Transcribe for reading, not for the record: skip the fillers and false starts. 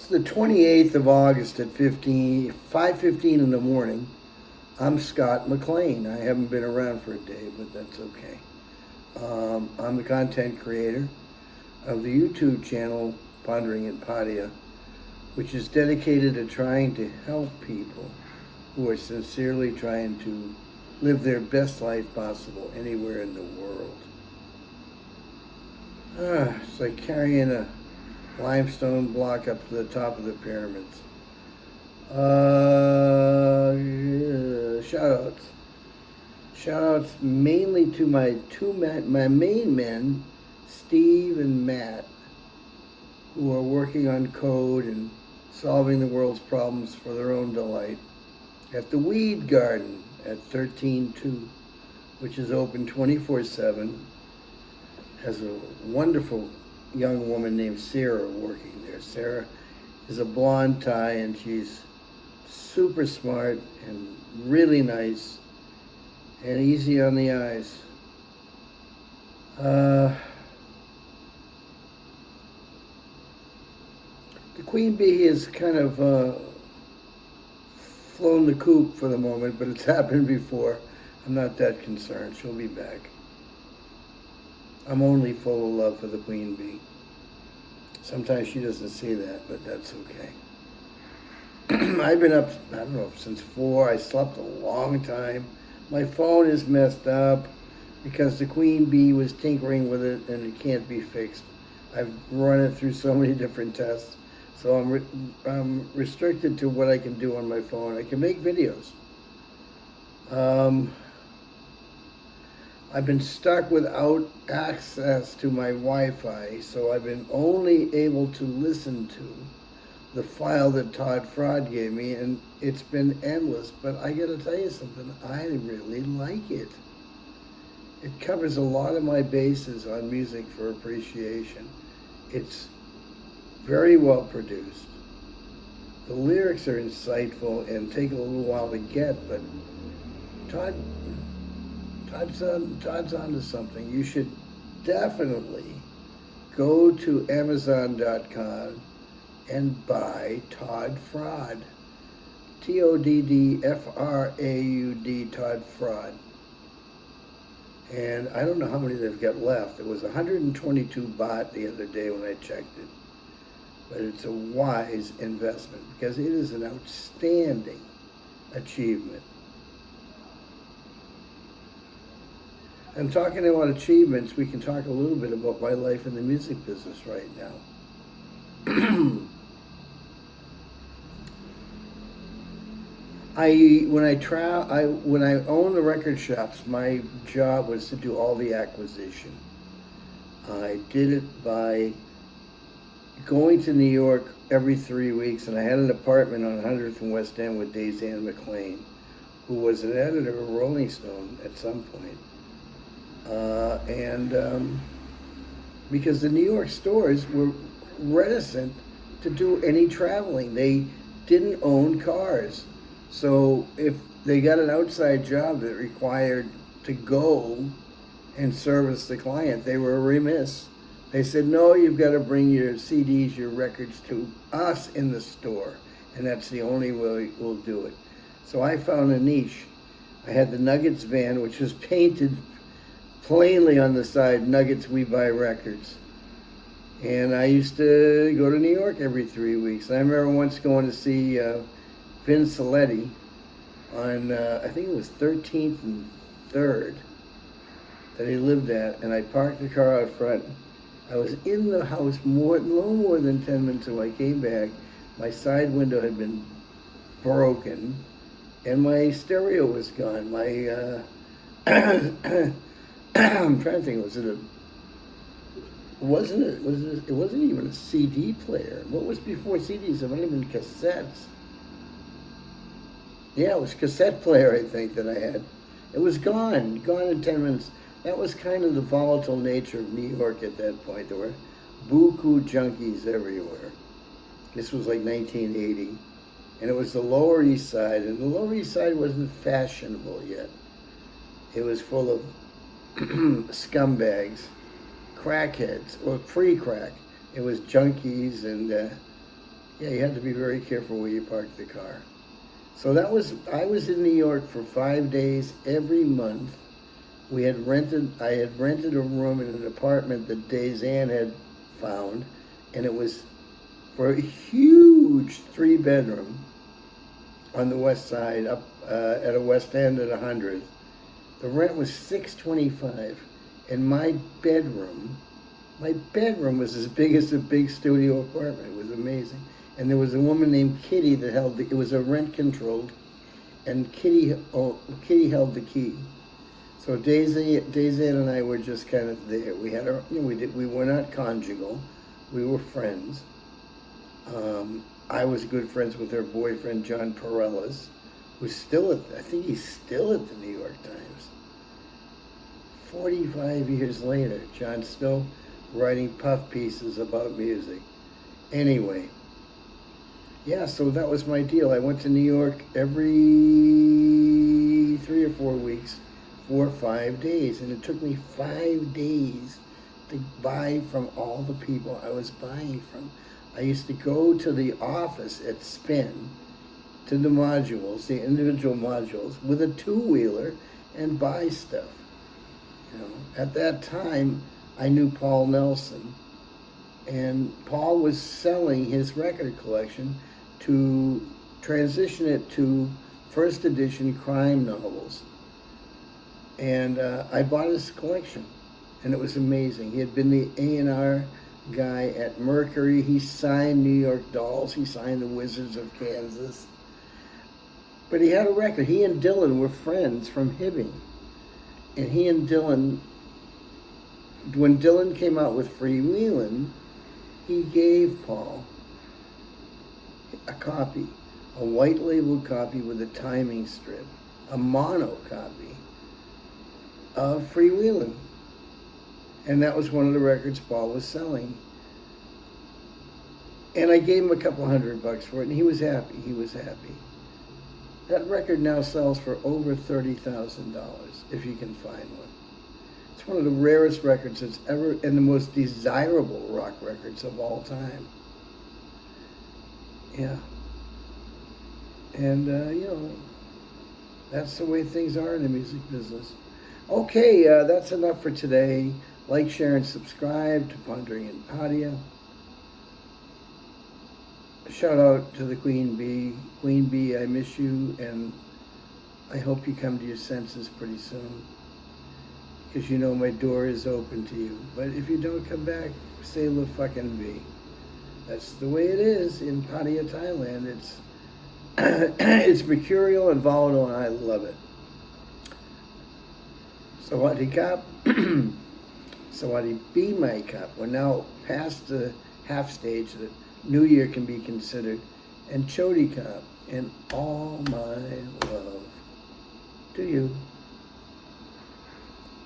It's the 28th of August at 5:15 in the morning. I'm Scott McLean. I haven't been around for a day, but that's okay. I'm the content creator of the YouTube channel Pondering in Pattaya, which is dedicated to trying to help people who are sincerely trying to live their best life possible anywhere in the world. It's like carrying a limestone block up to the top of the pyramids. Shout outs. Shout outs mainly to my main men, Steve and Matt, who are working on code and solving the world's problems for their own delight at the Weed Garden at 13-2, which is open 24/7. Has a wonderful young woman named Sarah working there. Sarah is a blonde tie, and she's super smart and really nice and easy on the eyes. The queen bee has kind of flown the coop for the moment, but it's happened before. I'm not that concerned. She'll be back. I'm only full of love for the queen bee. Sometimes she doesn't see that, but that's okay. I've been up, I don't know, since 4. I slept a long time. My phone is messed up because the queen bee was tinkering with it and it can't be fixed. I've run it through so many different tests. So I'm restricted to what I can do on my phone. I can make videos. I've been stuck without access to my Wi-Fi, so I've been only able to listen to the file that Todd Fraud gave me, and it's been endless. But I gotta tell you something, I really like it. It covers a lot of my bases on music for appreciation. It's very well produced. The lyrics are insightful and take a little while to get, but Todd's onto something. You should definitely go to Amazon.com and buy Todd Fraud. TODDFRAUD, Todd Fraud. And I don't know how many they've got left. It was 122 baht the other day when I checked it. But it's a wise investment because it is an outstanding achievement. And talking about achievements, we can talk a little bit about my life in the music business right now. When I owned the record shops, my job was to do all the acquisition. I did it by going to New York every 3 weeks, and I had an apartment on 100th and West End with Dazanne McLean, who was an editor of Rolling Stone at some point. Because the New York stores were reticent to do any traveling. They didn't own cars. So if they got an outside job that required to go and service the client, they were remiss. They said, no, you've got to bring your CDs, your records to us in the store. And that's the only way we'll do it. So I found a niche. I had the Nuggets van, which was painted plainly on the side, Nuggets We Buy Records. And I used to go to New York every 3 weeks. I remember once going to see Vin Saletti on, I think it was 13th and 3rd that he lived at, and I parked the car out front. I was in the house no more than 10 minutes when I came back. My side window had been broken, and my stereo was gone. My I'm trying to think. It wasn't even a CD player. What was before CDs? It wasn't even cassettes. Yeah, it was cassette player, I think, that I had. It was gone in 10 minutes. That was kind of the volatile nature of New York at that point. There were buku junkies everywhere. This was like 1980. And it was the Lower East Side, and the Lower East Side wasn't fashionable yet. It was full of scumbags, crackheads, or pre-crack. It was junkies and Yeah, you had to be very careful where you parked the car. So I was in New York for 5 days every month. I had rented a room in an apartment that Dazan had found, and it was for a huge 3 bedroom on the west side, up at a West End at 100. The rent was $625, and my bedroom was as big as a big studio apartment. It was amazing. And there was a woman named Kitty that it was a rent controlled, and Kitty held the key. So Daisy and I were just kind of there. We had we were not conjugal, we were friends. I was good friends with her boyfriend John Perellas, who's I think he's still at the New York Times. 45 years later, John's still writing puff pieces about music. Anyway, yeah, so that was my deal. I went to New York every 3 or 4 weeks for 5 days, and it took me 5 days to buy from all the people I was buying from. I used to go to the office at Spin, to the modules, the individual modules, with a two-wheeler and buy stuff. At that time, I knew Paul Nelson, and Paul was selling his record collection to transition it to first edition crime novels. And I bought his collection, and it was amazing. He had been the A&R guy at Mercury. He signed New York Dolls. He signed the Wizards of Kansas. But he had a record. He and Dylan were friends from Hibbing. And he and Dylan, when Dylan came out with Freewheelin', he gave Paul a copy, a white label copy with a timing strip, a mono copy of Freewheelin'. And that was one of the records Paul was selling. And I gave him a couple $100 for it, and he was happy. He was happy. That record now sells for over $30,000, if you can find one. It's one of the rarest records that's ever, and the most desirable rock records of all time. Yeah. And, that's the way things are in the music business. Okay, that's enough for today. Like, share, and subscribe to Pondering in Pattaya. Shout out to the Queen Bee. Queen Bee, I miss you, and I hope you come to your senses pretty soon. Because my door is open to you. But if you don't come back, say la fucking bee. That's the way it is in Pattaya, Thailand. It's it's mercurial and volatile, and I love it. Sawadee Kap. Sawadee Be My Kap. We're now past the half stage that New Year can be considered. And Chodi Kap. And all my love to you.